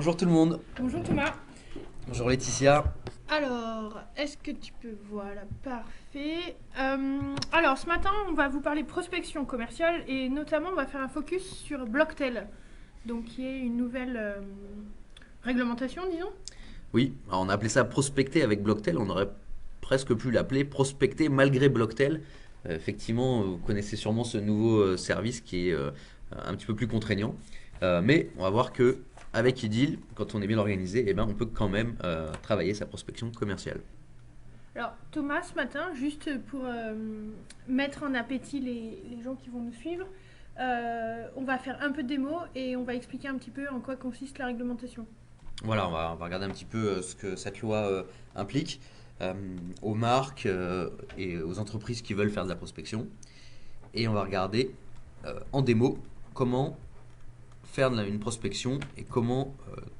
Bonjour tout le monde. Bonjour Thomas. Bonjour Laetitia. Alors, est-ce que tu peux... Voilà, parfait. Alors, ce matin, on va vous parler prospection commerciale et notamment, on va faire un focus sur Blocktel, donc qui est une nouvelle réglementation, disons. Oui, alors on a appelé ça prospecter avec Blocktel. On aurait presque pu l'appeler prospecter malgré Blocktel. Effectivement, vous connaissez sûrement ce nouveau service qui est un petit peu plus contraignant. Mais on va voir que avec Ideal, quand on est bien organisé, eh ben, on peut quand même travailler sa prospection commerciale. Alors, Thomas, ce matin, juste pour mettre en appétit les gens qui vont nous suivre, on va faire un peu de démo et on va expliquer un petit peu en quoi consiste la réglementation. Voilà, on va regarder un petit peu ce que cette loi implique euh, aux marques et aux entreprises qui veulent faire de la prospection. Et on va regarder en démo comment faire une prospection et comment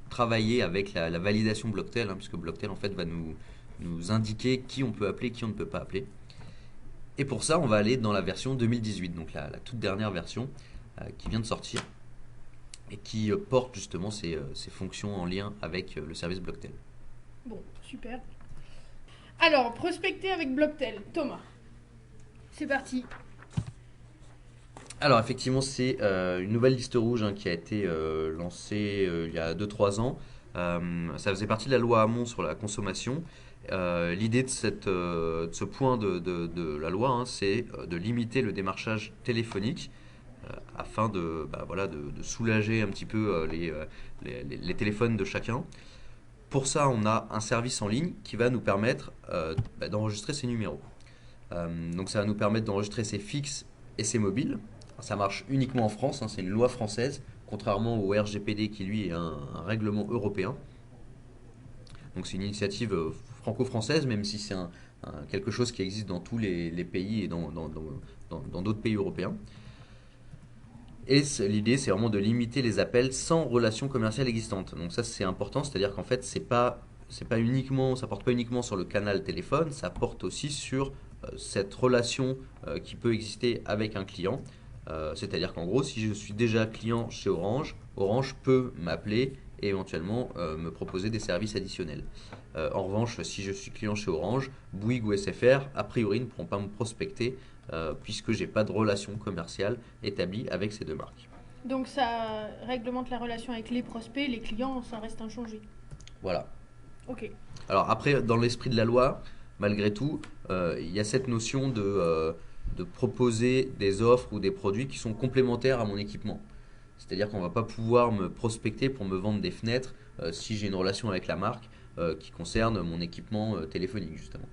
travailler avec la validation Blocktel, hein, puisque Blocktel en fait va nous indiquer qui on peut appeler, qui on ne peut pas appeler. Et pour ça, on va aller dans la version 2018, donc la toute dernière version qui vient de sortir et qui porte justement ces fonctions en lien avec le service Blocktel. Bon, super. Alors, prospecter avec Blocktel. Thomas, c'est parti. Alors effectivement, c'est une nouvelle liste rouge hein, qui a été lancée il y a 2 3 ans. Ça faisait partie de la loi Hamon sur la consommation. L'idée de ce point de la loi, hein, c'est de limiter le démarchage téléphonique afin de soulager un petit peu les téléphones de chacun. Pour ça, on a un service en ligne qui va nous permettre d'enregistrer ces numéros. Donc ça va nous permettre d'enregistrer ses fixes et ses mobiles. Ça marche uniquement en France, hein, c'est une loi française, contrairement au RGPD qui lui est un règlement européen. Donc c'est une initiative franco-française, même si c'est quelque chose qui existe dans tous les pays et dans d'autres pays européens. Et l'idée, c'est vraiment de limiter les appels sans relation commerciale existante. Donc ça, c'est important, c'est-à-dire qu'en fait, c'est pas uniquement, ça porte pas uniquement sur le canal téléphone, ça porte aussi sur cette relation qui peut exister avec un client. C'est-à-dire qu'en gros, si je suis déjà client chez Orange, Orange peut m'appeler et éventuellement me proposer des services additionnels. En revanche, si je suis client chez Orange, Bouygues ou SFR, a priori, ne pourront pas me prospecter puisque j'ai pas de relation commerciale établie avec ces deux marques. Donc ça réglemente la relation avec les prospects, les clients, ça reste inchangé. Voilà. Ok. Alors après, dans l'esprit de la loi, malgré tout, il y a cette notion de proposer des offres ou des produits qui sont complémentaires à mon équipement. C'est-à-dire qu'on ne va pas pouvoir me prospecter pour me vendre des fenêtres si j'ai une relation avec la marque qui concerne mon équipement téléphonique, justement.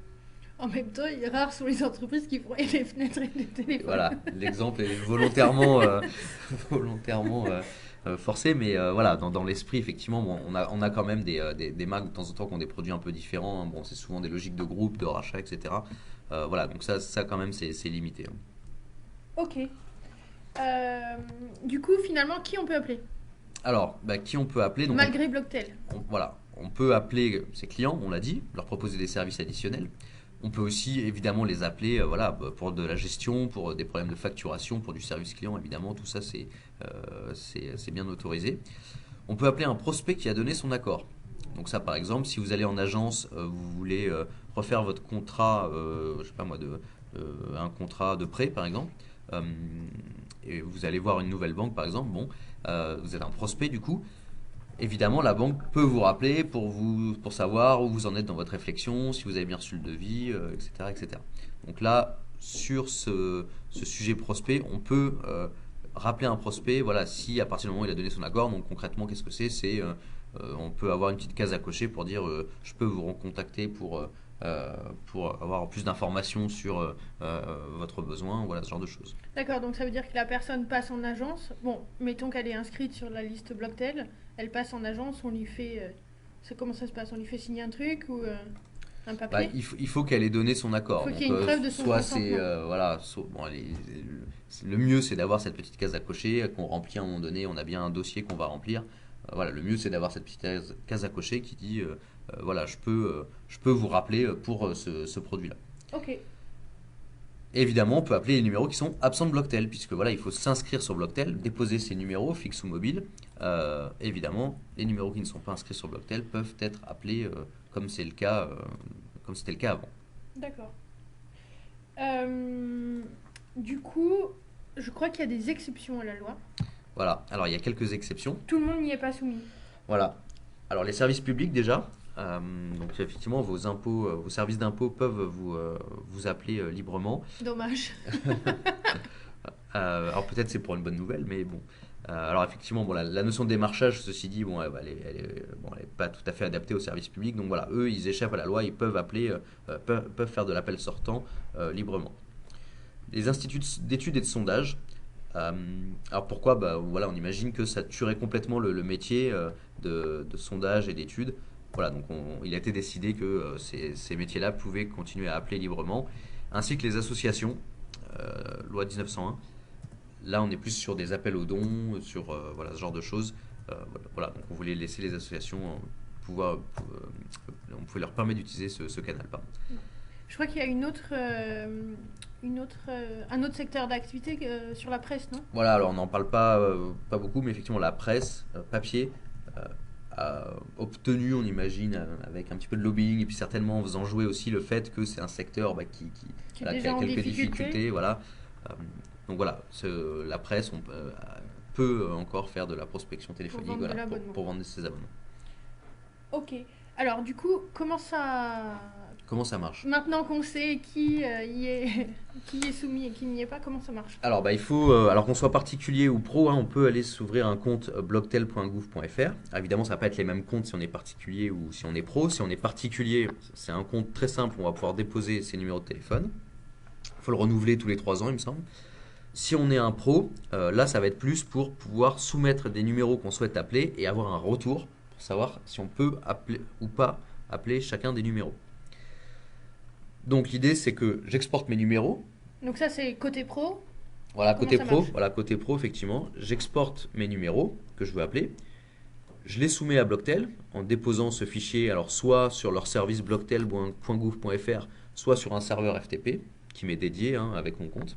En même temps, rares sont les entreprises qui font et les fenêtres et les Et téléphones. voilà, l'exemple est volontairement, volontairement forcé, mais voilà, dans l'esprit, effectivement, bon, on a quand même des marques de temps en temps qui ont des produits un peu différents, hein. Bon, c'est souvent des logiques de groupe, de rachat, etc. Voilà, donc ça quand même, c'est limité, hein. Ok. Du coup, finalement, qui on peut appeler? Alors, qui on peut appeler? Donc, Malgré Blocktel. voilà, on peut appeler ses clients, on l'a dit, leur proposer des services additionnels. On peut aussi évidemment les appeler voilà, pour de la gestion, pour des problèmes de facturation, pour du service client, évidemment, tout ça c'est bien autorisé. On peut appeler un prospect qui a donné son accord. Donc ça par exemple, si vous allez en agence, vous voulez refaire votre contrat, je sais pas moi, un contrat de prêt par exemple, euh, et vous allez voir une nouvelle banque par exemple, bon, vous êtes un prospect du coup, évidemment, la banque peut vous rappeler pour savoir où vous en êtes dans votre réflexion, si vous avez bien reçu le devis, etc., etc. Donc là, sur ce sujet prospect, on peut rappeler un prospect, voilà, si à partir du moment où il a donné son accord. Donc concrètement, qu'est-ce que on peut avoir une petite case à cocher pour dire je peux vous recontacter pour avoir plus d'informations sur votre besoin, voilà, ce genre de choses. D'accord, donc ça veut dire que la personne passe en agence. Bon, mettons qu'elle est inscrite sur la liste Blocktel. Elle passe en agence, on lui fait. Comment ça se passe? On lui fait signer un truc ou un Bah, papier? il faut qu'elle ait donné son Il accord. faut qu'il Donc, y ait une preuve de son soit c'est consentement. voilà, bon, le mieux c'est d'avoir cette petite case à cocher qu'on remplit à un moment donné. On a bien un dossier qu'on va remplir. Voilà, le mieux c'est d'avoir cette petite case à cocher qui dit voilà, je peux vous rappeler pour ce produit-là. Ok. Évidemment, on peut appeler les numéros qui sont absents de Blocktel, puisque voilà, il faut s'inscrire sur Blocktel, déposer ses numéros fixes ou mobiles. Évidemment, les numéros qui ne sont pas inscrits sur Blocktel peuvent être appelés comme c'est le cas, comme c'était le cas avant. D'accord. Euh, du coup, je crois qu'il y a des exceptions à la loi. Voilà. Alors, il y a quelques exceptions. Tout le monde n'y est pas soumis. Voilà. Alors, les services publics déjà. Donc, effectivement, vos impôts, vos services d'impôts peuvent vous appeler librement. Dommage. Alors peut-être c'est pour une bonne nouvelle, mais bon. Alors effectivement, bon, la notion de démarchage, ceci dit, bon, elle est pas tout à fait adaptée aux services publics. Donc voilà, eux, ils échappent à la loi, ils peuvent appeler, peuvent faire de l'appel sortant librement. Les instituts d'études et de sondage. euh, alors pourquoi? Bah, voilà, on imagine que ça tuerait complètement le métier de sondage et d'études. Voilà, donc il a été décidé que ces métiers-là pouvaient continuer à appeler librement, ainsi que les associations, loi 1901. Là, on est plus sur des appels aux dons, sur voilà, ce genre de choses. Voilà, donc on voulait laisser les associations on pouvait leur permettre d'utiliser ce canal. Pardon. Je crois qu'il y a un autre secteur d'activité sur la presse, non? Voilà, alors on n'en parle pas beaucoup, mais effectivement, la presse, papier, euh, a obtenu, on imagine, avec un petit peu de lobbying, et puis certainement en faisant jouer aussi le fait que c'est un secteur Qui est voilà, qui déjà a en quelques difficulté. difficultés. Voilà. Euh, donc voilà, la presse peut encore faire de la prospection téléphonique Vendre de voilà, l'abonnement. pour vendre ses abonnements. Ok. Alors, du coup, comment ça. Comment ça marche? Maintenant qu'on sait qui y est, qui y est soumis et qui n'y est pas, comment ça marche? Alors, bah, il faut, alors qu'on soit particulier ou pro, hein, on peut aller s'ouvrir un compte blocktel.gouv.fr. Ah, évidemment, ça va pas être les mêmes comptes si on est particulier ou si on est pro. Si on est particulier, c'est un compte très simple, on va pouvoir déposer ses numéros de téléphone. Il faut le renouveler tous les 3 ans, il me semble. Si on est un pro, là, ça va être plus pour pouvoir soumettre des numéros qu'on souhaite appeler et avoir un retour pour savoir si on peut appeler ou pas appeler chacun des numéros. Donc l'idée, c'est que j'exporte mes numéros. Donc, ça, c'est côté pro. Voilà, Comment côté ça pro, marche? voilà, côté pro, effectivement, j'exporte mes numéros que je veux appeler. Je les soumets à Blocktel en déposant ce fichier, alors soit sur leur service blocktel.gouv.fr, soit sur un serveur FTP qui m'est dédié hein, avec mon compte.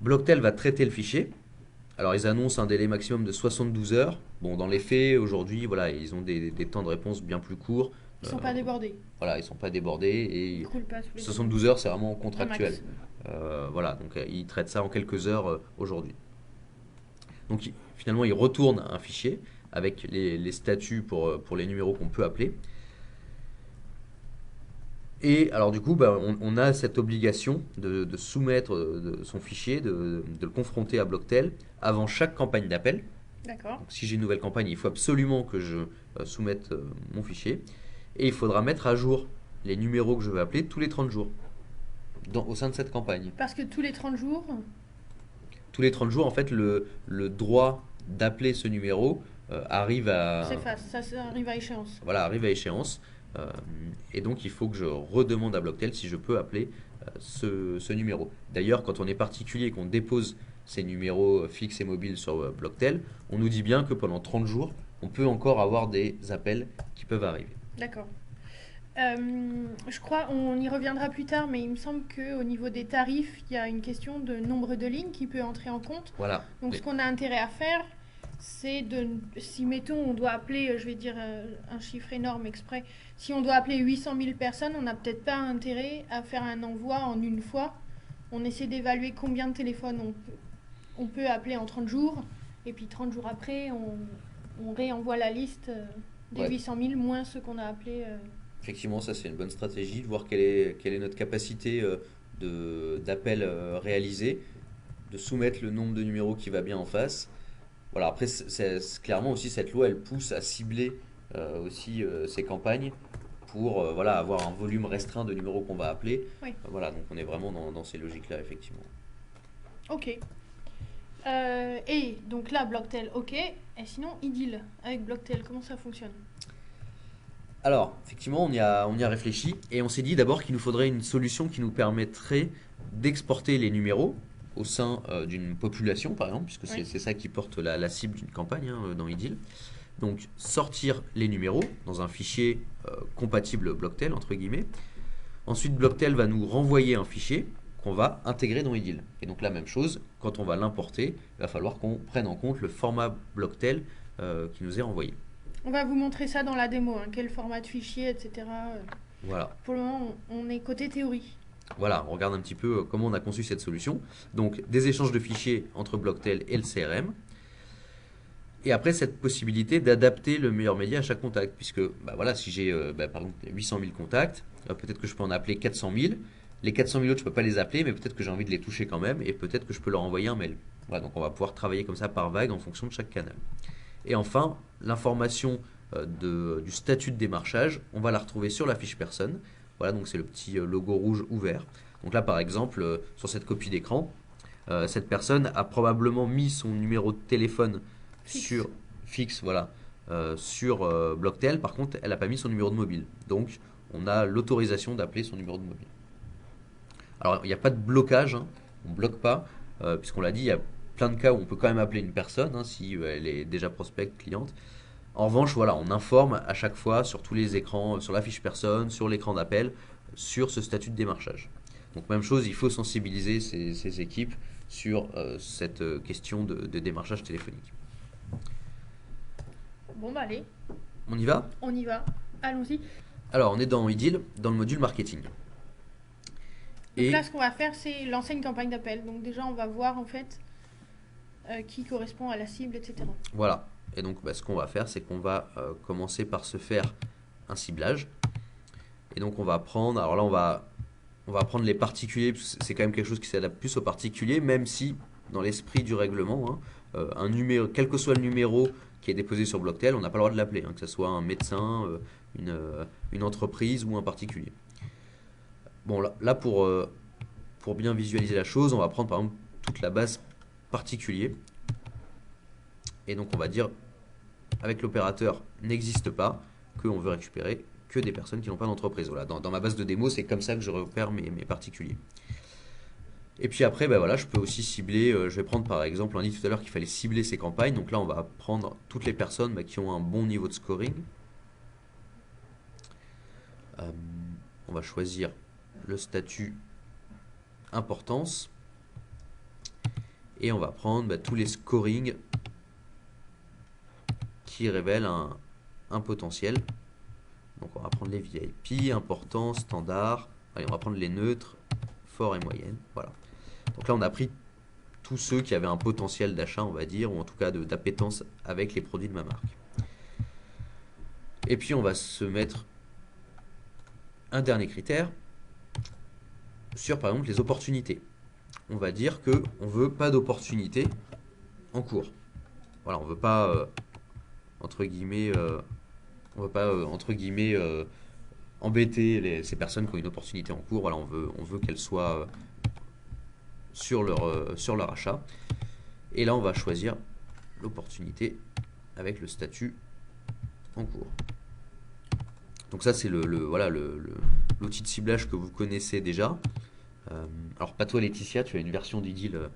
Blocktel va traiter le fichier. Alors ils annoncent un délai maximum de 72 heures. Bon, dans les faits, aujourd'hui, voilà, ils ont des temps de réponse bien plus courts. Ils sont pas débordés. Voilà, ils sont pas débordés Ils et croulent pas sous les 72 heures, c'est vraiment Un contractuel. max. Voilà, donc ils traitent ça en quelques heures aujourd'hui. Donc finalement, ils retournent un fichier avec les statuts pour les numéros qu'on peut appeler. Et alors du coup, bah, on a cette obligation de soumettre son fichier, de le confronter à Blocktel avant chaque campagne d'appel. D'accord. Donc, si j'ai une nouvelle campagne, il faut absolument que je soumette mon fichier. Et il faudra mettre à jour les numéros que je veux appeler tous les 30 jours au sein de cette campagne. Parce que tous les 30 jours, Tous les 30 jours, en fait, le droit d'appeler ce numéro arrive s'efface. Ça arrive à échéance. voilà, arrive à échéance. Euh, et donc, il faut que je redemande à Blocktel si je peux appeler ce numéro. D'ailleurs, quand on est particulier et qu'on dépose ces numéros fixes et mobiles sur Blocktel, on nous dit bien que pendant 30 jours, on peut encore avoir des appels qui peuvent arriver. D'accord. Je crois, on y reviendra plus tard, mais il me semble qu'au niveau des tarifs, il y a une question de nombre de lignes qui peut entrer en compte. Voilà. Donc, ce qu'on a intérêt à faire, c'est si mettons, on doit appeler, je vais dire un chiffre énorme exprès, si on doit appeler 800 000 personnes, on n'a peut-être pas intérêt à faire un envoi en une fois. On essaie d'évaluer combien de téléphones on peut appeler en 30 jours, et puis 30 jours après, on réenvoie la liste des Ouais. 800 000 moins ceux qu'on a appelés. Effectivement, ça c'est une bonne stratégie de voir quelle est notre capacité d'appel réalisé, de soumettre le nombre de numéros qui va bien en face. Voilà, après, clairement aussi, cette loi, elle pousse à cibler aussi ces campagnes pour voilà, avoir un volume restreint de numéros qu'on va appeler. Oui. Voilà, donc on est vraiment dans ces logiques-là, effectivement. Ok. Et donc là, Blocktel, ok. Et sinon, Idyll, avec Blocktel, comment ça fonctionne? Alors, effectivement, on y a réfléchi et on s'est dit d'abord qu'il nous faudrait une solution qui nous permettrait d'exporter les numéros au sein d'une population, par exemple, puisque Oui. c'est ça qui porte la cible d'une campagne hein, dans Idyll. Donc, sortir les numéros dans un fichier compatible Blocktel, entre guillemets. Ensuite, Blocktel va nous renvoyer un fichier qu'on va intégrer dans Idyll. Et donc la même chose, quand on va l'importer, il va falloir qu'on prenne en compte le format Blocktel qui nous est renvoyé. On va vous montrer ça dans la démo, hein, quel format de fichier, etc. Voilà. Pour le moment, on est côté théorie. Voilà, on regarde un petit peu comment on a conçu cette solution. Donc des échanges de fichiers entre Blocktel et le CRM. Et après, cette possibilité d'adapter le meilleur média à chaque contact. Puisque, bah voilà, si j'ai par exemple 800 000 contacts, peut-être que je peux en appeler 400 000. Les 400 000 autres, je ne peux pas les appeler, mais peut-être que j'ai envie de les toucher quand même. Et peut-être que je peux leur envoyer un mail. Voilà, donc on va pouvoir travailler comme ça par vague en fonction de chaque canal. Et enfin, l'information du statut de démarchage, on va la retrouver sur la fiche personne. Voilà, donc c'est le petit logo rouge ouvert. Donc là, par exemple, sur cette copie d'écran, cette personne a probablement mis son numéro de téléphone sur fixe, voilà, sur Blocktel. Par contre, elle n'a pas mis son numéro de mobile. Donc, on a l'autorisation d'appeler son numéro de mobile. Alors, il n'y a pas de blocage, hein, on ne bloque pas, puisqu'on l'a dit, il y a plein de cas où on peut quand même appeler une personne, hein, si elle est déjà prospect, cliente. En revanche, voilà, on informe à chaque fois sur tous les écrans, sur la fiche personne, sur l'écran d'appel, sur ce statut de démarchage. Donc même chose, il faut sensibiliser ces équipes sur cette question de démarchage téléphonique. Bon bah allez, On y va? on y va. Allons-y. Alors on est dans Idyll, dans le module marketing. Donc là, ce qu'on va faire, c'est lancer une campagne d'appel. Donc déjà, on va voir en fait qui correspond à la cible, etc. Voilà. Et donc ce qu'on va faire, c'est qu'on va commencer par se faire un ciblage. Et donc on va prendre, alors là on va prendre les particuliers, parce que c'est quand même quelque chose qui s'adapte plus aux particuliers, même si dans l'esprit du règlement, hein, un numéro, quel que soit le numéro qui est déposé sur Blocktel, on n'a pas le droit de l'appeler, hein, que ce soit un médecin, une entreprise ou un particulier. Bon, là pour bien visualiser la chose, on va prendre par exemple toute la base particulier. Et donc on va dire, avec l'opérateur n'existe pas, qu'on veut récupérer que des personnes qui n'ont pas d'entreprise. Voilà, dans ma base de démo, c'est comme ça que je repère mes particuliers. Et puis après, voilà, je peux aussi cibler, je vais prendre par exemple, on a dit tout à l'heure qu'il fallait cibler ces campagnes, donc là on va prendre toutes les personnes qui ont un bon niveau de scoring. On va choisir le statut importance, et on va prendre tous les scorings qui révèlent un potentiel. Donc on va prendre les VIP, important, standard. Allez, on va prendre les neutres, fort et moyenne. Voilà. Donc là on a pris tous ceux qui avaient un potentiel d'achat, on va dire, ou en tout cas d'appétence avec les produits de ma marque. Et puis on va se mettre un dernier critère sur par exemple les opportunités. On va dire que on veut pas d'opportunités en cours. Voilà, on veut pas entre guillemets embêter ces personnes qui ont une opportunité en cours. Voilà, on veut qu'elles soient sur leur achat. Et là, on va choisir l'opportunité avec le statut en cours. Donc ça, c'est l'outil de ciblage que vous connaissez déjà. Alors pas toi Laetitia, tu as une version d'Idyll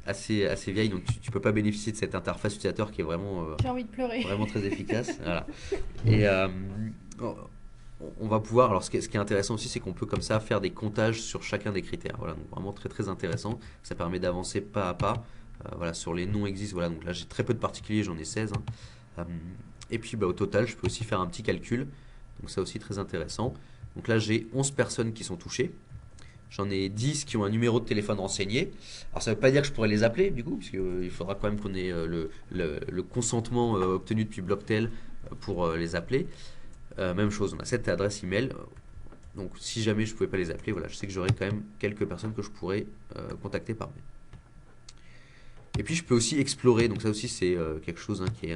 assez vieille, donc tu peux pas bénéficier de cette interface utilisateur qui est vraiment, J'ai envie de pleurer. vraiment très efficace. Voilà. Et on va pouvoir, alors ce qui est intéressant aussi, c'est qu'on peut comme ça faire des comptages sur chacun des critères. Voilà, donc vraiment très très intéressant. Ça permet d'avancer pas à pas. Voilà, sur les non existent. Voilà, donc là j'ai très peu de particuliers, j'en ai 16. Hein. Et puis au total, je peux aussi faire un petit calcul. Donc ça aussi très intéressant. Donc là j'ai 11 personnes qui sont touchées. J'en ai 10 qui ont un numéro de téléphone renseigné. Alors ça ne veut pas dire que je pourrais les appeler du coup, puisqu'il faudra quand même qu'on ait le consentement obtenu depuis Blocktel pour les appeler. Même chose, on a cette adresse email. Donc si jamais je ne pouvais pas les appeler, voilà, je sais que j'aurais quand même quelques personnes que je pourrais contacter par mail. Et puis je peux aussi explorer, donc ça aussi c'est quelque chose qui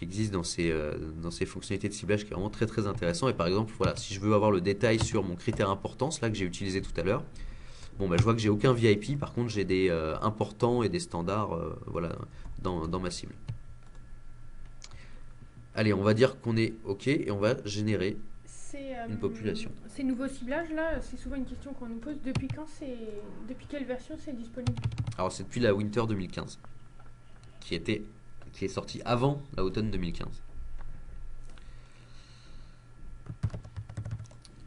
existe dans ces fonctionnalités de ciblage qui est vraiment très très intéressant. Et par exemple, voilà, si je veux avoir le détail sur mon critère importance, là que j'ai utilisé tout à l'heure, je vois que j'ai aucun VIP, par contre j'ai des importants et des standards voilà, dans ma cible. Allez, on va dire qu'on est OK et on va générer une population. Ces nouveaux ciblages là, c'est souvent une question qu'on nous pose. Depuis quelle version c'est disponible? Alors c'est depuis la Winter 2015 qui est sorti avant la automne 2015.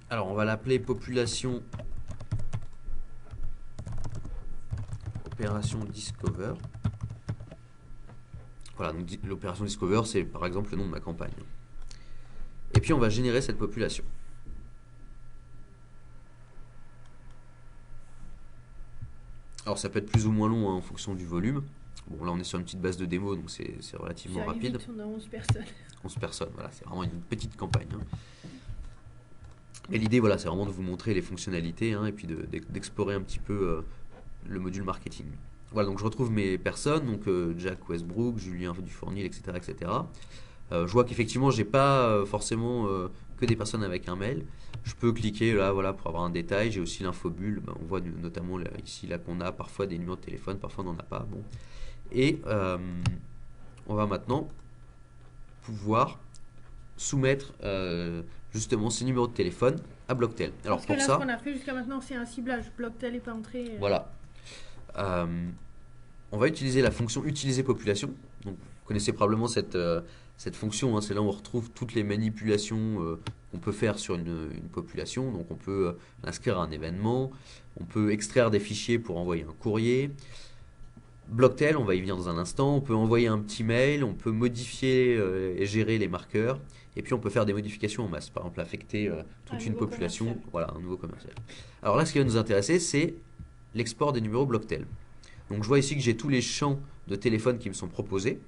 Alors on va l'appeler population opération Discover. Voilà, donc l'opération Discover, c'est par exemple le nom de ma campagne. Et puis on va générer cette population. Alors ça peut être plus ou moins long hein, en fonction du volume. Bon là on est sur une petite base de démo, donc c'est relativement Ça rapide. vite, on a 11 personnes. 11 personnes, voilà, c'est vraiment une petite campagne. Hein. Et l'idée, voilà, c'est vraiment de vous montrer les fonctionnalités hein, et puis d'explorer un petit peu le module marketing. Voilà, donc je retrouve mes personnes, donc Jack Westbrook, Julien Dufournil, etc. etc. Je vois qu'effectivement, j'ai pas forcément que des personnes avec un mail. Je peux cliquer là, voilà, pour avoir un détail. J'ai aussi l'infobulle. Ben, on voit notamment là, ici là qu'on a parfois des numéros de téléphone, parfois on n'en a pas. Bon. Et on va maintenant pouvoir soumettre justement ces numéros de téléphone à Blocktel. Alors Parce que pour là, ce ça, qu'on a fait jusqu'à maintenant, c'est un ciblage. Blocktel n'est pas entré. voilà. On va utiliser la fonction utiliser population. Donc, vous connaissez probablement cette fonction. Hein, c'est là où on retrouve toutes les manipulations qu'on peut faire sur une population. Donc, on peut inscrire un événement, on peut extraire des fichiers pour envoyer un courrier. Blocktel, on va y venir dans un instant. On peut envoyer un petit mail, on peut modifier et gérer les marqueurs. Et puis, on peut faire des modifications en masse. Par exemple, affecter toute une population. Commercial. Voilà, un nouveau commercial. Alors là, ce qui va nous intéresser, c'est l'export des numéros Blocktel. Donc je vois ici que j'ai tous les champs de téléphone qui me sont proposés.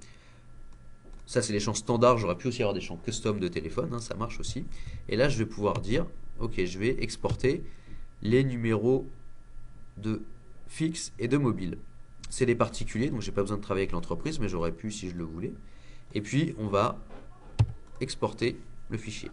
Ça, c'est les champs standards. J'aurais pu aussi avoir des champs custom de téléphone. Hein, ça marche aussi. Et là, je vais pouvoir dire, ok, je vais exporter les numéros de fixe et de mobile. C'est des particuliers, donc j'ai pas besoin de travailler avec l'entreprise, mais j'aurais pu si je le voulais. Et puis, on va exporter le fichier.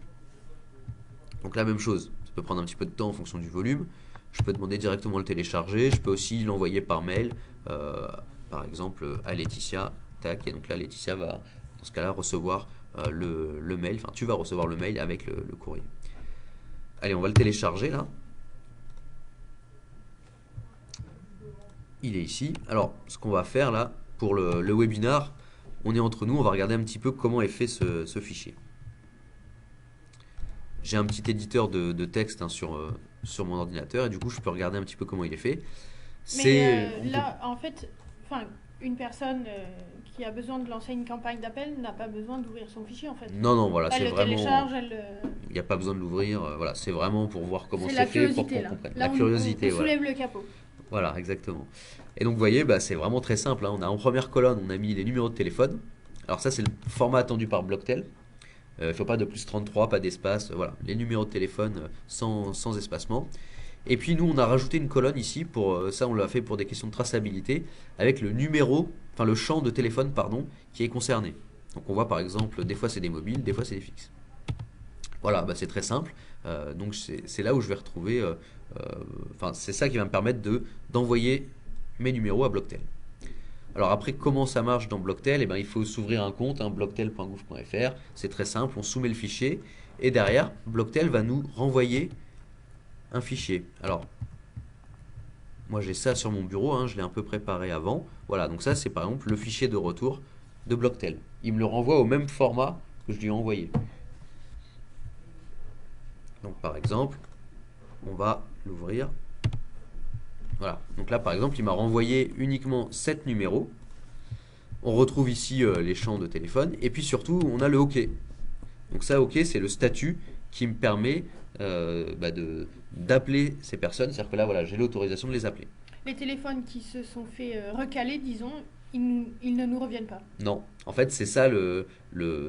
Donc la même chose. Ça peut prendre un petit peu de temps en fonction du volume. Je peux demander directement le télécharger. Je peux aussi l'envoyer par mail, par exemple à Laetitia. Tac, et donc là, Laetitia va, dans ce cas-là, recevoir le mail. Enfin, tu vas recevoir le mail avec le courrier. Allez, on va le télécharger là. Il est ici. Alors, ce qu'on va faire là, pour le webinar, on est entre nous. On va regarder un petit peu comment est fait ce fichier. J'ai un petit éditeur de texte hein, sur mon ordinateur et du coup je peux regarder un petit peu comment il est fait. Mais là, en fait, une personne qui a besoin de lancer une campagne d'appel n'a pas besoin d'ouvrir son fichier en fait. Non, non, voilà, Elle c'est le vraiment. télécharge, Il n'y a pas besoin de l'ouvrir. Voilà, c'est vraiment pour voir comment c'est c'est la fait, pour curiosité qu'on là. comprenne. Là, La curiosité, on voilà. soulève le capot. Voilà, exactement. Et donc vous voyez, bah, c'est vraiment très simple. Hein. On a en première colonne, on a mis les numéros de téléphone. Alors ça, c'est le format attendu par Blocktel. Il ne faut pas de plus 33, pas d'espace. Voilà, les numéros de téléphone sans espacement. Et puis nous, on a rajouté une colonne ici, pour ça on l'a fait pour des questions de traçabilité, avec le numéro, enfin le champ de téléphone, pardon, qui est concerné. Donc on voit par exemple, des fois c'est des mobiles, des fois c'est des fixes. Voilà, bah, c'est très simple. Donc c'est là où je vais retrouver, enfin c'est ça qui va me permettre d'envoyer mes numéros à Blocktel. Alors après, comment ça marche dans Blocktel? Eh ben, il faut s'ouvrir un compte, hein, blocktel.gouv.fr. C'est très simple, on soumet le fichier et derrière, Blocktel va nous renvoyer un fichier. Alors, moi j'ai ça sur mon bureau, hein, je l'ai un peu préparé avant. Voilà, donc ça c'est par exemple le fichier de retour de Blocktel. Il me le renvoie au même format que je lui ai envoyé. Donc par exemple, on va l'ouvrir. Voilà, donc là par exemple, il m'a renvoyé uniquement 7 numéros. On retrouve ici les champs de téléphone. Et puis surtout, on a le OK. Donc ça, OK, c'est le statut qui me permet d'appeler ces personnes. C'est-à-dire que là, voilà, j'ai l'autorisation de les appeler. Les téléphones qui se sont fait recaler, disons, ils ne nous reviennent pas. Non, en fait, c'est ça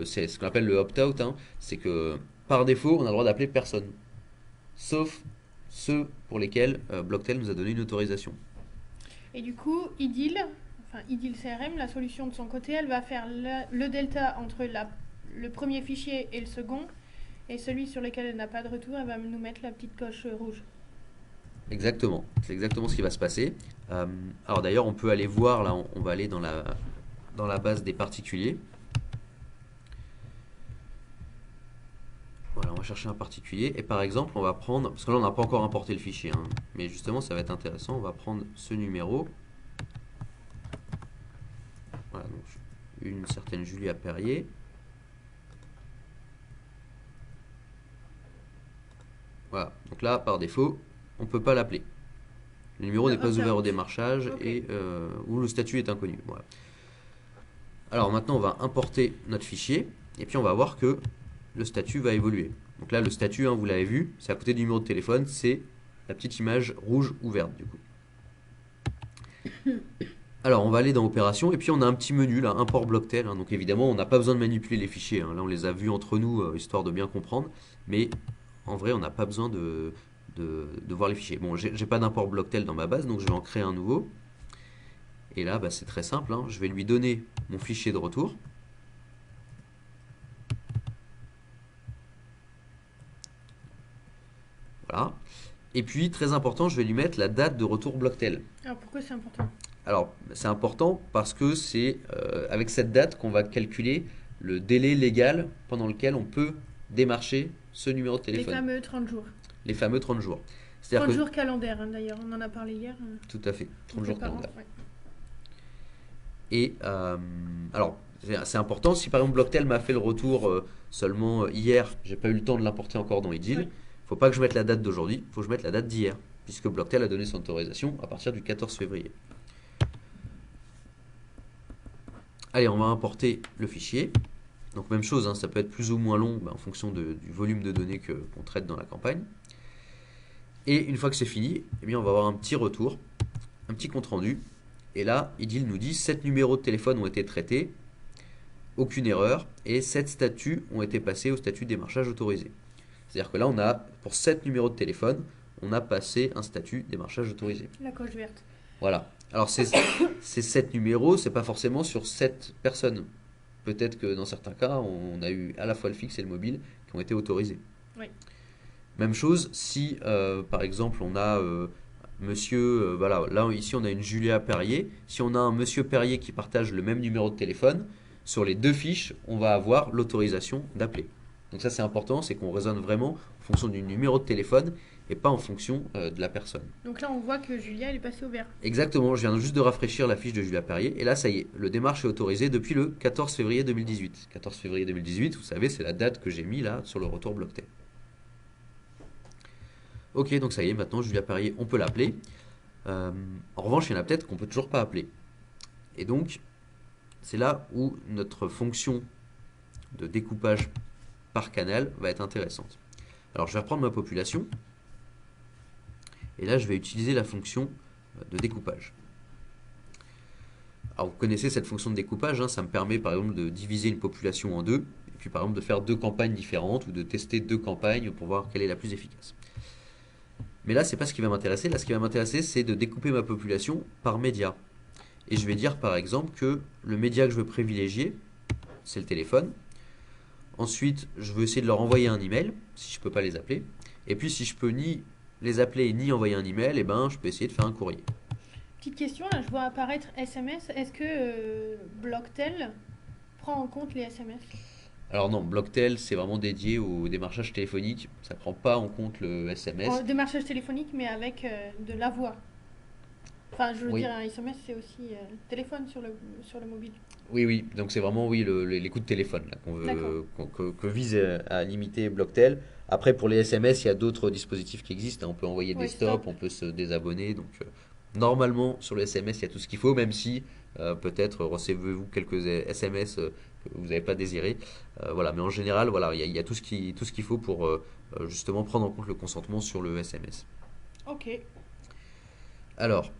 c'est ce qu'on appelle le opt-out. Hein. C'est que par défaut, on a le droit d'appeler personne. Sauf ceux pour lesquels Blocktel nous a donné une autorisation. Et du coup, IDIL CRM, la solution de son côté, elle va faire le delta entre le premier fichier et le second. Et celui sur lequel elle n'a pas de retour, elle va nous mettre la petite coche rouge. Exactement, c'est exactement ce qui va se passer. Alors d'ailleurs, on peut aller voir, là, on va aller dans la base des particuliers. Voilà, on va chercher un particulier. Et par exemple, on va prendre, parce que là, on n'a pas encore importé le fichier, hein, mais justement, ça va être intéressant. On va prendre ce numéro. Voilà, donc une certaine Julia Perrier. Voilà, donc là, par défaut, on ne peut pas l'appeler. Le numéro n'est pas opt-out. ouvert au démarchage Ok. et ou le statut est inconnu. Voilà. Alors maintenant, on va importer notre fichier et puis on va voir que le statut va évoluer. Donc là, le statut, hein, vous l'avez vu, c'est à côté du numéro de téléphone, c'est la petite image rouge ou verte du coup. Alors, on va aller dans Opération et puis on a un petit menu là, Import Blocktel. Hein. Donc évidemment, on n'a pas besoin de manipuler les fichiers. Hein. Là, on les a vus entre nous histoire de bien comprendre. Mais en vrai, on n'a pas besoin de voir les fichiers. Bon, j'ai pas d'import Blocktel dans ma base, donc je vais en créer un nouveau. Et là, bah, c'est très simple. Hein. Je vais lui donner mon fichier de retour. Voilà. Et puis, très important, je vais lui mettre la date de retour Blocktel. Alors pourquoi c'est important? Alors, c'est important parce que c'est avec cette date qu'on va calculer le délai légal pendant lequel on peut démarcher ce numéro de Les téléphone. fameux 30 jours. Les fameux 30 jours. 30 C'est-à-dire que... jours calendaires, hein, d'ailleurs, on en a parlé hier. Tout à fait, 30 jours par an, calendaires. ouais. Et alors, c'est important, si par exemple Blocktel m'a fait le retour seulement hier, j'ai pas eu le temps de l'importer encore dans Edil, Oui. faut pas que je mette la date d'aujourd'hui, faut que je mette la date d'hier, puisque Blocktel a donné son autorisation à partir du 14 février. Allez, on va importer le fichier. Donc même chose, hein, ça peut être plus ou moins long en fonction du volume de données qu'on traite dans la campagne. Et une fois que c'est fini, eh bien, on va avoir un petit retour, un petit compte rendu. Et là, Edil nous dit 7 numéros de téléphone ont été traités, aucune erreur, et 7 statuts ont été passés au statut de démarchage autorisé. C'est-à-dire que là, on a, pour 7 numéros de téléphone, on a passé un statut de démarchage autorisé. La coche verte. Voilà. Alors ces 7 numéros, c'est pas forcément sur 7 personnes. Peut-être que dans certains cas, on a eu à la fois le fixe et le mobile qui ont été autorisés. Oui. Même chose si, par exemple, on a monsieur, voilà, là ici on a une Julia Perrier. Si on a un monsieur Perrier qui partage le même numéro de téléphone, sur les deux fiches, on va avoir l'autorisation d'appeler. Donc ça c'est important, c'est qu'on raisonne vraiment en fonction du numéro de téléphone et pas en fonction de la personne. Donc là, on voit que Julia, elle est passée au vert. Exactement, je viens juste de rafraîchir la fiche de Julia Perrier et là ça y est, le démarche est autorisé depuis le 14 février 2018. 14 février 2018, vous savez, c'est la date que j'ai mis là sur le retour Blocktel. Ok, donc ça y est, maintenant Julia Perrier, on peut l'appeler. En revanche, il y en a peut-être qu'on peut toujours pas appeler. Et donc, c'est là où notre fonction de découpage par canal va être intéressante. Alors, je vais reprendre ma population. Et là, je vais utiliser la fonction de découpage. Alors, vous connaissez cette fonction de découpage, hein, ça me permet par exemple de diviser une population en deux, et puis par exemple de faire deux campagnes différentes, ou de tester deux campagnes pour voir quelle est la plus efficace. Mais là, c'est pas ce qui va m'intéresser. Là, ce qui va m'intéresser, c'est de découper ma population par média. Et je vais dire par exemple que le média que je veux privilégier, c'est le téléphone. Ensuite, je veux essayer de leur envoyer un email, si je peux pas les appeler. Et puis, si je peux ni les appeler ni envoyer un email, eh ben, je peux essayer de faire un courrier. Petite question, là, je vois apparaître SMS. Est-ce que Blocktel prend en compte les SMS? Alors non, Blocktel, c'est vraiment dédié au démarchage téléphonique. Ça ne prend pas en compte le SMS. Démarchage téléphonique, mais avec de la voix. Enfin, je veux Oui. dire, un SMS, c'est aussi téléphone sur le mobile. Oui. Donc c'est vraiment oui, les coups de téléphone là, D'accord. que vise à limiter Blocktel. Après, pour les SMS, il y a d'autres dispositifs qui existent. Hein. On peut envoyer des Oui, stops, stop. on peut se désabonner. Donc normalement, sur le SMS, il y a tout ce qu'il faut, même si peut-être recevez-vous quelques SMS que vous n'avez pas désirés. Voilà. Mais en général, voilà, il y a tout ce qu'il faut pour justement prendre en compte le consentement sur le SMS. Ok. Alors,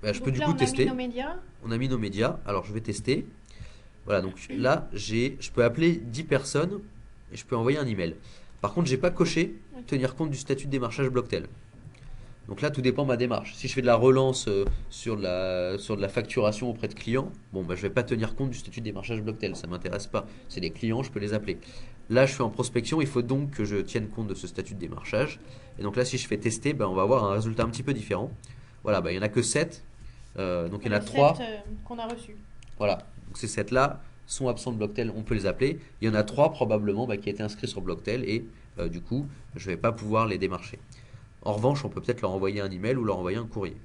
bah, je peux Donc du là, coup on a tester. mis nos médias. On a mis nos médias. Alors, je vais tester. Voilà, donc là, je peux appeler 10 personnes et je peux envoyer un email. Par contre, j'ai pas coché Ok. tenir compte du statut de démarchage Blocktel. Donc là, tout dépend de ma démarche. Si je fais de la relance sur de la facturation auprès de clients, bon, bah, je vais pas tenir compte du statut de démarchage Blocktel. Ça m'intéresse pas. C'est des clients, je peux les appeler. Là, je suis en prospection. Il faut donc que je tienne compte de ce statut de démarchage. Et donc là, si je fais tester, bah, on va avoir un résultat un petit peu différent. Voilà, bah, il y en a que 7. Donc il y en a Les 3. 7 qu'on a reçus. Voilà, donc ces 7-là sont absents de Blocktel, on peut les appeler. Il y en a 3 probablement qui étaient inscrits sur Blocktel et du coup, je ne vais pas pouvoir les démarcher. En revanche, on peut peut-être leur envoyer un email ou leur envoyer un courrier.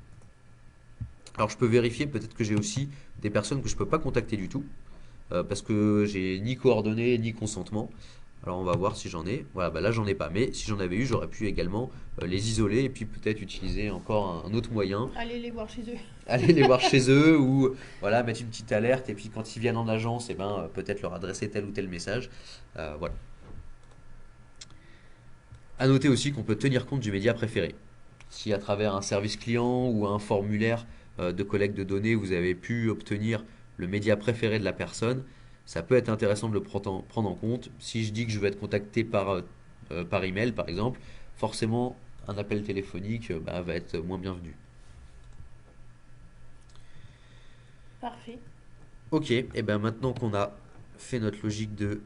Alors je peux vérifier, peut-être que j'ai aussi des personnes que je ne peux pas contacter du tout parce que j'ai ni coordonnées ni consentement. Alors on va voir si j'en ai. Voilà, bah là j'en ai pas. Mais si j'en avais eu, j'aurais pu également les isoler et puis peut-être utiliser encore un autre moyen. Allez les voir chez eux. Aller les voir chez eux ou voilà, mettre une petite alerte et puis quand ils viennent en agence, eh ben, peut-être leur adresser tel ou tel message. Voilà. À noter aussi qu'on peut tenir compte du média préféré. Si à travers un service client ou un formulaire de collecte de données, vous avez pu obtenir le média préféré de la personne, ça peut être intéressant de le prendre en compte. Si je dis que je vais être contacté par email, par exemple, forcément, un appel téléphonique bah, va être moins bienvenu. Parfait. Ok, et bien maintenant qu'on a fait notre logique de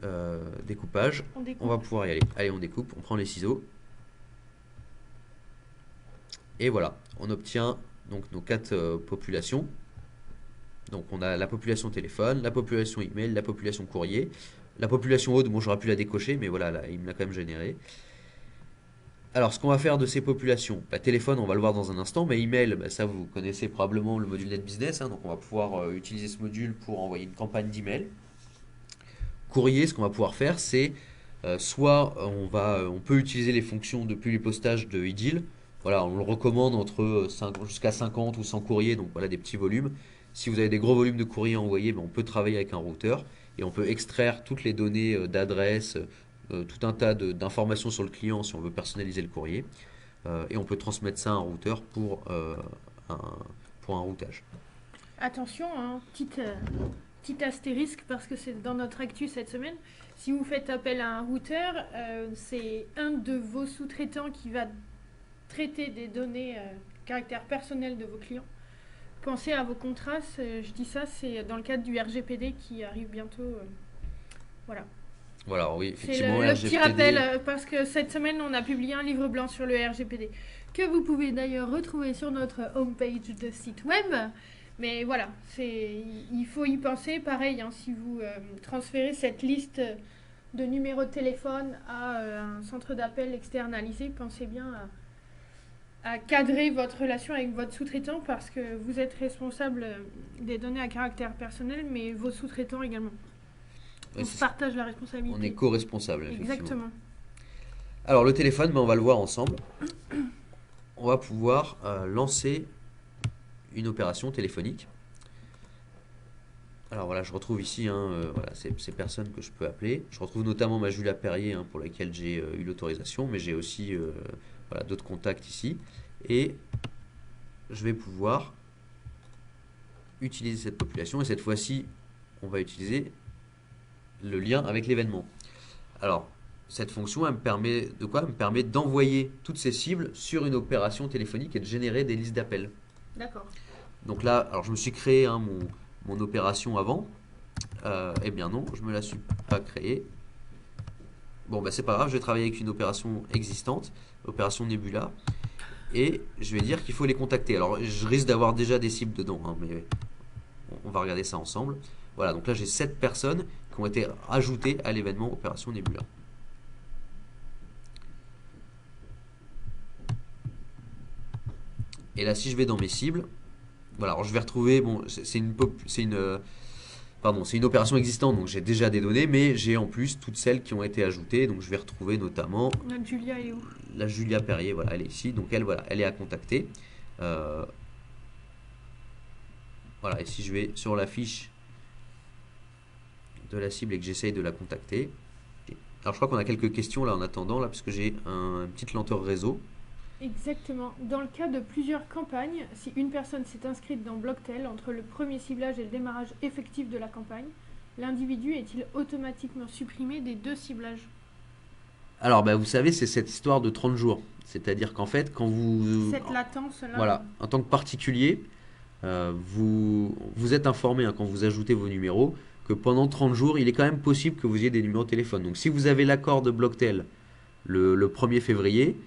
découpage, On on va découpe. pouvoir y aller. Allez, on découpe, on prend les ciseaux. Et voilà, on obtient donc nos quatre populations. Donc on a la population téléphone, la population email, la population courrier. La population haute, bon j'aurais pu la décocher, mais voilà, là, il me l'a quand même généré. Alors ce qu'on va faire de ces populations, bah, téléphone on va le voir dans un instant, mais email, bah, ça vous connaissez probablement le module NetBusiness, hein, donc on va pouvoir utiliser ce module pour envoyer une campagne d'email. Courrier, ce qu'on va pouvoir faire, c'est soit on peut utiliser les fonctions de publipostage de iDeal. Voilà, on le recommande entre jusqu'à 50 ou 100 courriers, donc voilà des petits volumes. Si vous avez des gros volumes de courriers à envoyer, ben, on peut travailler avec un routeur et on peut extraire toutes les données d'adresse, tout un tas d'informations sur le client si on veut personnaliser le courrier. Et on peut transmettre ça à un routeur un, pour un routage. Attention, hein, petit astérisque parce que c'est dans notre actu cette semaine. Si vous faites appel à un routeur, c'est un de vos sous-traitants qui va traiter des données caractère personnel de vos clients. Pensez à vos contrats, je dis ça, c'est dans le cadre du RGPD qui arrive bientôt. Voilà. Voilà, oui, C'est effectivement, le petit rappel RGPD. parce que cette semaine on a publié un livre blanc sur le RGPD que vous pouvez d'ailleurs retrouver sur notre homepage de site web. Mais voilà, il faut y penser. Pareil, hein, si vous transférez cette liste de numéros de téléphone à un centre d'appel externalisé, pensez bien à cadrer votre relation avec votre sous-traitant parce que vous êtes responsable des données à caractère personnel, mais vos sous-traitants également. Ouais, On se partage la responsabilité. on est co-responsable, effectivement. Exactement. Alors le téléphone, ben, on va le voir ensemble. On va pouvoir lancer une opération téléphonique. Alors voilà, je retrouve ici voilà, ces personnes que je peux appeler. Je retrouve notamment ma Julia Perrier pour laquelle j'ai eu l'autorisation, mais j'ai aussi voilà, d'autres contacts ici. Et je vais pouvoir utiliser cette population et cette fois-ci, on va utiliser le lien avec l'événement. Alors, cette fonction, elle me permet de quoi? Elle me permet d'envoyer toutes ces cibles sur une opération téléphonique et de générer des listes d'appels. D'accord. Donc là, alors je me suis créé mon opération avant. Eh bien non, je me la suis pas créée. Bon, bah c'est pas grave, je vais travailler avec une opération existante, opération Nebula, et je vais dire qu'il faut les contacter. Alors, je risque d'avoir déjà des cibles dedans, hein, mais on va regarder ça ensemble. Voilà, donc là j'ai 7 personnes qui ont été ajoutées à l'événement opération Nebula. Et là, si je vais dans mes cibles, voilà, alors je vais retrouver, bon, c'est une opération existante, donc j'ai déjà des données, mais j'ai en plus toutes celles qui ont été ajoutées, donc je vais retrouver notamment Notre Julia est où? la Julia Perrier, voilà, elle est ici, donc elle, voilà, elle est à contacter. Voilà, et si je vais sur la fiche de la cible et que j'essaye de la contacter, alors je crois qu'on a quelques questions là en attendant, là, parce que j'ai une petite lenteur réseau. Exactement. Dans le cas de plusieurs campagnes, si une personne s'est inscrite dans Blocktel entre le premier ciblage et le démarrage effectif de la campagne, l'individu est-il automatiquement supprimé des deux ciblages? Alors, bah, vous savez, c'est cette histoire de 30 jours. C'est-à-dire qu'en fait, quand vous... Cette latence-là. Voilà, en tant que particulier, vous êtes informé quand vous ajoutez vos numéros que pendant 30 jours, il est quand même possible que vous ayez des numéros de téléphone. Donc si vous avez l'accord de Blocktel le 1er février,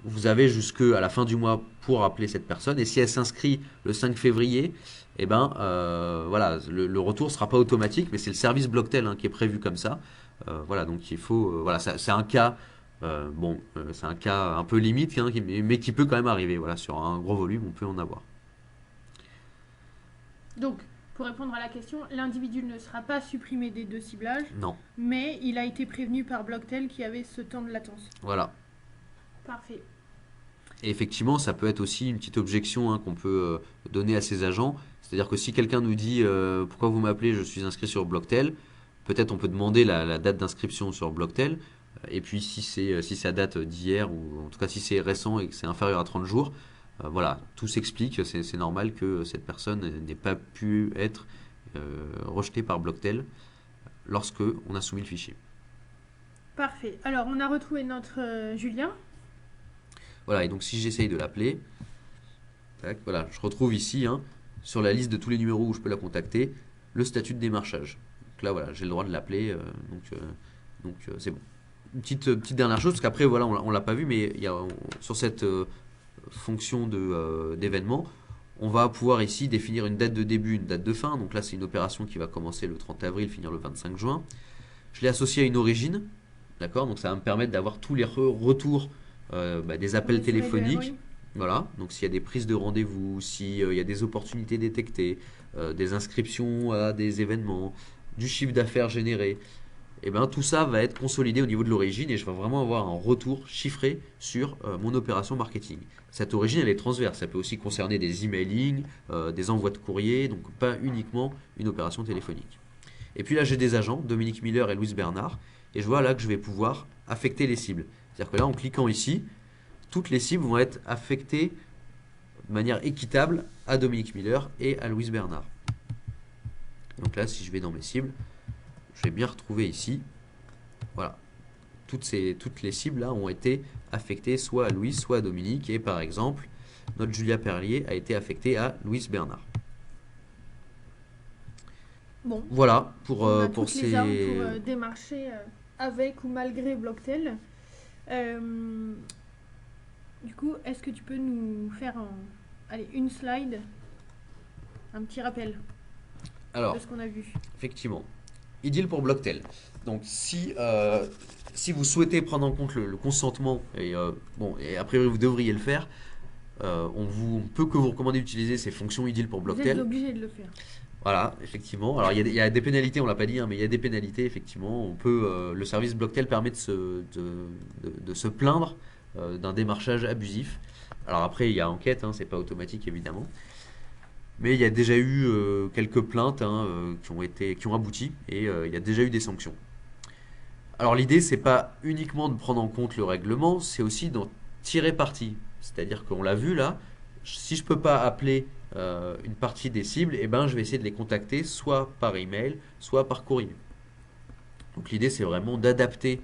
vous avez jusqu'à la fin du mois pour appeler cette personne. Et si elle s'inscrit le 5 février, eh ben, voilà, le retour ne sera pas automatique, mais c'est le service Blocktel qui est prévu comme ça. Voilà, donc il faut... voilà, c'est un cas... c'est un cas un peu limite, mais qui peut quand même arriver. Voilà, sur un gros volume, on peut en avoir. Donc, pour répondre à la question, l'individu ne sera pas supprimé des deux ciblages, Non. mais il a été prévenu par Blocktel qu'il y avait ce temps de latence. Voilà. Parfait. Et effectivement, ça peut être aussi une petite objection qu'on peut donner à ces agents. C'est-à-dire que si quelqu'un nous dit pourquoi vous m'appelez, je suis inscrit sur Blocktel, peut-être on peut demander la date d'inscription sur Blocktel. Et puis si ça date d'hier, ou en tout cas si c'est récent et que c'est inférieur à 30 jours, voilà, tout s'explique. C'est normal que cette personne n'ait pas pu être rejetée par Blocktel lorsque on a soumis le fichier. Parfait. Alors, on a retrouvé notre Julien. Voilà, et donc si j'essaye de l'appeler, voilà, je retrouve ici, sur la liste de tous les numéros où je peux la contacter, le statut de démarchage. Donc là, voilà, j'ai le droit de l'appeler, donc c'est bon. Une petite dernière chose, parce qu'après, voilà, on l'a pas vu, mais sur cette fonction d'événement, on va pouvoir ici définir une date de début, une date de fin. Donc là, c'est une opération qui va commencer le 30 avril, finir le 25 juin. Je l'ai associé à une origine, d'accord? Donc ça va me permettre d'avoir tous les retours des appels téléphoniques. Voilà, donc s'il y a des prises de rendez-vous, s'il y a des opportunités détectées, des inscriptions à des événements, du chiffre d'affaires généré, et bien tout ça va être consolidé au niveau de l'origine et je vais vraiment avoir un retour chiffré sur mon opération marketing. Cette origine, elle est transverse, ça peut aussi concerner des emailing, des envois de courrier, donc pas uniquement une opération téléphonique. Et puis là, j'ai des agents, Dominique Miller et Louise Bernard, et je vois là que je vais pouvoir affecter les cibles. C'est-à-dire que là, en cliquant ici, toutes les cibles vont être affectées de manière équitable à Dominique Miller et à Louise Bernard. Donc là, si je vais dans mes cibles, je vais bien retrouver ici, voilà, toutes les cibles là ont été affectées soit à Louise, soit à Dominique, et par exemple, notre Julia Perlier a été affectée à Louise Bernard. Bon. Voilà on a toutes les armes pour démarcher avec ou malgré Blocktel. Du coup, est-ce que tu peux nous faire une slide, un petit rappel de ce qu'on a vu? Effectivement, iDeal pour Blocktel. Donc si vous souhaitez prendre en compte le consentement, et a priori vous devriez le faire, on peut que vous recommander d'utiliser ces fonctions iDeal pour Blocktel. Vous êtes obligé de le faire. Voilà, effectivement. Alors il y a des pénalités, on l'a pas dit, mais il y a des pénalités, effectivement. Le service Blocktel permet de se plaindre d'un démarchage abusif. Alors après, il y a enquête, c'est pas automatique évidemment. Mais il y a déjà eu quelques plaintes qui ont abouti et il y a déjà eu des sanctions. Alors l'idée, c'est pas uniquement de prendre en compte le règlement, c'est aussi d'en tirer parti. C'est-à-dire qu'on l'a vu là, si je peux pas appeler une partie des cibles, je vais essayer de les contacter soit par email, soit par courrier. Donc l'idée, c'est vraiment d'adapter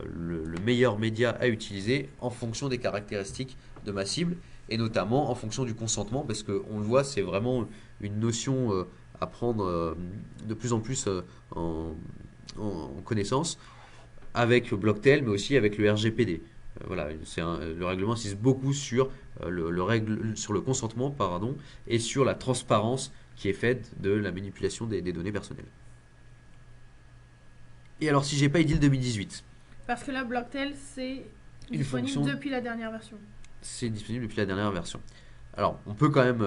le meilleur média à utiliser en fonction des caractéristiques de ma cible et notamment en fonction du consentement parce qu'on le voit, c'est vraiment une notion à prendre de plus en plus en connaissance avec Blocktel mais aussi avec le RGPD. Voilà, le règlement insiste beaucoup sur le consentement et sur la transparence qui est faite de la manipulation des données personnelles. Et alors si j'ai pas iDeal 2018, parce que là, Blocktel, c'est disponible depuis la dernière version. C'est disponible depuis la dernière version. Alors, on peut quand même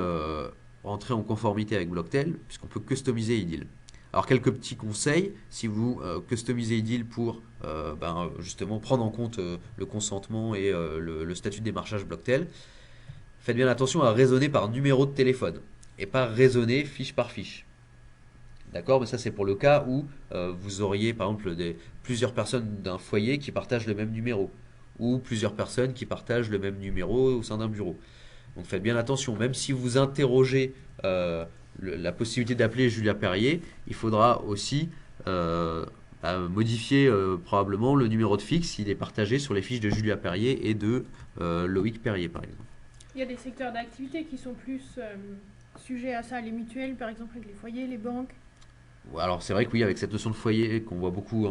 rentrer en conformité avec Blocktel, puisqu'on peut customiser iDeal. Alors, quelques petits conseils, si vous customisez iDeal pour justement prendre en compte le consentement et le statut de démarchage Blocktel, faites bien attention à raisonner par numéro de téléphone, et pas raisonner fiche par fiche. D'accord, mais ça c'est pour le cas où vous auriez par exemple plusieurs personnes d'un foyer qui partagent le même numéro ou plusieurs personnes qui partagent le même numéro au sein d'un bureau. Donc faites bien attention, même si vous interrogez la possibilité d'appeler Julia Perrier, il faudra aussi modifier probablement le numéro de fixe s'il est partagé sur les fiches de Julia Perrier et de Loïc Perrier par exemple. Il y a des secteurs d'activité qui sont plus sujets à ça, les mutuelles par exemple avec les foyers, les banques. Alors c'est vrai que oui, avec cette notion de foyer qu'on voit beaucoup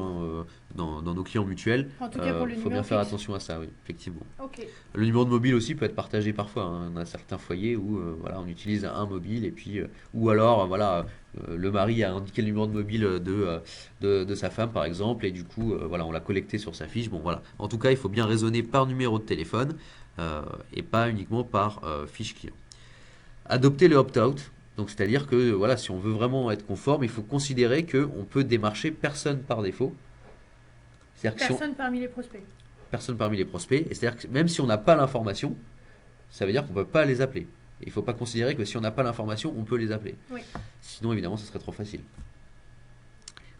dans nos clients mutuels, il faut bien faire attention à ça, oui, effectivement. Okay. Le numéro de mobile aussi peut être partagé parfois. On a certains foyers où on utilise un mobile et puis ou alors le mari a indiqué le numéro de mobile de sa femme par exemple et du coup on l'a collecté sur sa fiche. Bon voilà. En tout cas, il faut bien raisonner par numéro de téléphone et pas uniquement par fiche client. Adopter le opt-out. Donc c'est-à-dire que voilà, si on veut vraiment être conforme, il faut considérer qu'on peut démarcher personne par défaut. C'est-à-dire que si on- Personne parmi les prospects. personne parmi les prospects, et c'est-à-dire que même si on n'a pas l'information, ça veut dire qu'on ne peut pas les appeler. Et il ne faut pas considérer que si on n'a pas l'information, on peut les appeler. Oui. Sinon, évidemment, ce serait trop facile.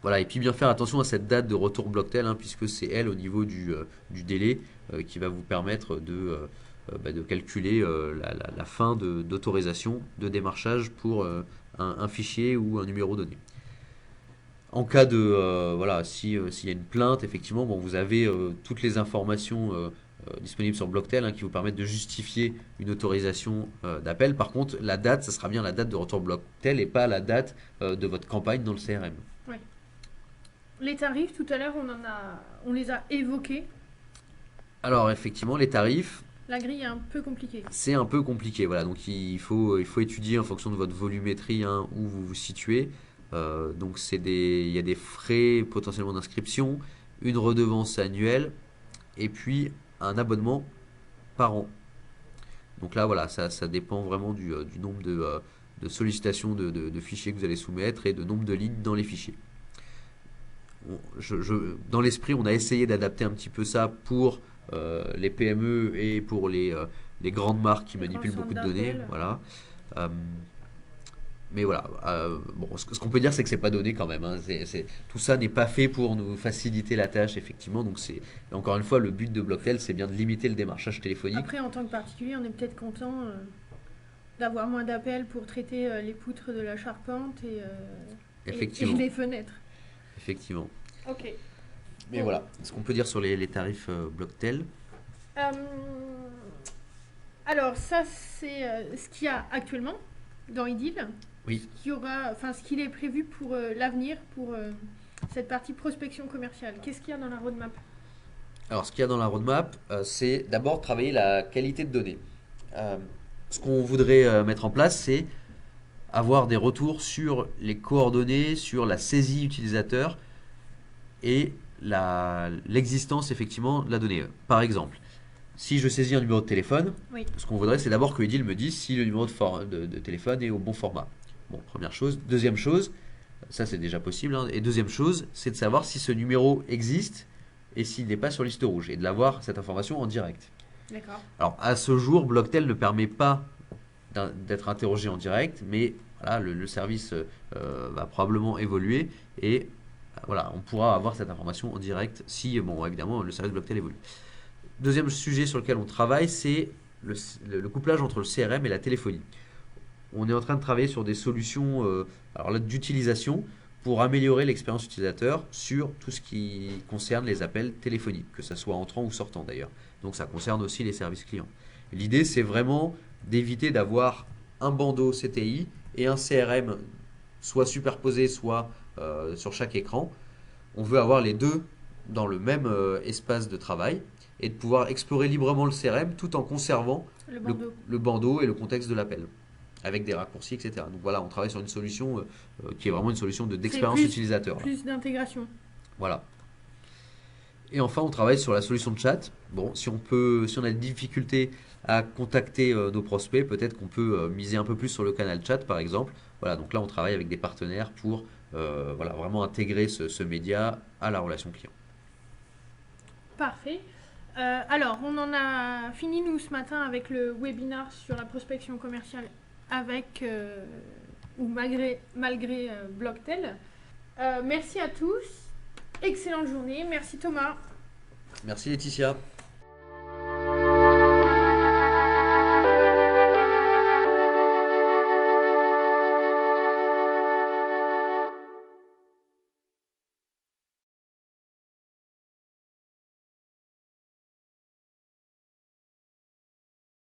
Voilà, et puis bien faire attention à cette date de retour Blocktel, hein, puisque c'est elle au niveau du délai qui va vous permettre de calculer la fin d'autorisation de démarchage pour un fichier ou un numéro donné. En cas de voilà, s'il y a une plainte, effectivement, bon, vous avez toutes les informations disponibles sur Blocktel, hein, qui vous permettent de justifier une autorisation d'appel. Par contre, la date, ça sera bien la date de retour Blocktel et pas la date de votre campagne dans le CRM. Oui. Les tarifs, tout à l'heure, on les a évoqués. Alors effectivement, les tarifs, La grille est un peu compliquée. c'est un peu compliqué. Voilà, donc il faut étudier en fonction de votre volumétrie, hein, où vous vous situez. Donc il y a des frais potentiellement d'inscription, une redevance annuelle et puis un abonnement par an. Donc là, voilà, ça dépend vraiment du nombre de sollicitations de fichiers que vous allez soumettre et de nombre de lignes dans les fichiers. Dans l'esprit, on a essayé d'adapter un petit peu ça pour les PME et pour les grandes marques qui Les manipulent grands beaucoup de centres données. d'appel. Voilà. Euh, mais voilà, bon, ce qu'on peut dire, c'est que c'est pas donné quand même, hein. Tout ça n'est pas fait pour nous faciliter la tâche, effectivement. Donc encore une fois, le but de Blocktel, c'est bien de limiter le démarchage téléphonique. Après, en tant que particulier, on est peut-être content d'avoir moins d'appels pour traiter les poutres de la charpente et Effectivement, les fenêtres. effectivement. Ok. Mais Bon. voilà, ce qu'on peut dire sur les tarifs Blocktel. Euh, alors, ça, c'est ce qu'il y a actuellement dans Idyll. Oui. Ce qu'il est prévu pour l'avenir, pour cette partie prospection commerciale. Qu'est-ce qu'il y a dans la roadmap? Alors, ce qu'il y a dans la roadmap, c'est d'abord travailler la qualité de données. Ce qu'on voudrait mettre en place, c'est avoir des retours sur les coordonnées, sur la saisie utilisateur et l'existence effectivement de la donnée. Par exemple, si je saisis un numéro de téléphone, Oui. ce qu'on voudrait, c'est d'abord que Idyll me dise si le numéro de téléphone est au bon format. Bon, première chose. Deuxième chose, ça c'est déjà possible, hein. Et deuxième chose, c'est de savoir si ce numéro existe et s'il n'est pas sur liste rouge, et de l'avoir, cette information, en direct. D'accord. Alors, à ce jour, Blocktel ne permet pas d'être interrogé en direct, mais voilà, le service va probablement évoluer et voilà, on pourra avoir cette information en direct si, bon, évidemment, le service Blocktel évolue. Deuxième sujet sur lequel on travaille, c'est le couplage entre le CRM et la téléphonie. On est en train de travailler sur des solutions alors là, d'utilisation pour améliorer l'expérience utilisateur sur tout ce qui concerne les appels téléphoniques, que ce soit entrant ou sortant d'ailleurs. Donc ça concerne aussi les services clients. L'idée, c'est vraiment d'éviter d'avoir un bandeau CTI et un CRM soit superposé, soit sur chaque écran. On veut avoir les deux dans le même espace de travail et de pouvoir explorer librement le CRM tout en conservant Le bandeau. le bandeau et le contexte de l'appel, avec des raccourcis, etc. Donc voilà, on travaille sur une solution qui est vraiment une solution d'expérience plus- utilisateur, là. Plus d'intégration. Voilà. Et enfin, on travaille sur la solution de chat. Bon, si on a des difficultés à contacter nos prospects, peut-être qu'on peut miser un peu plus sur le canal chat, par exemple. Voilà, donc là, on travaille avec des partenaires pour voilà, vraiment intégrer ce média à la relation client. Parfait. Alors, on en a fini, nous, ce matin, avec le webinar sur la prospection commerciale avec ou malgré Blocktel. Merci à tous. Excellente journée. Merci Thomas. Merci Laetitia.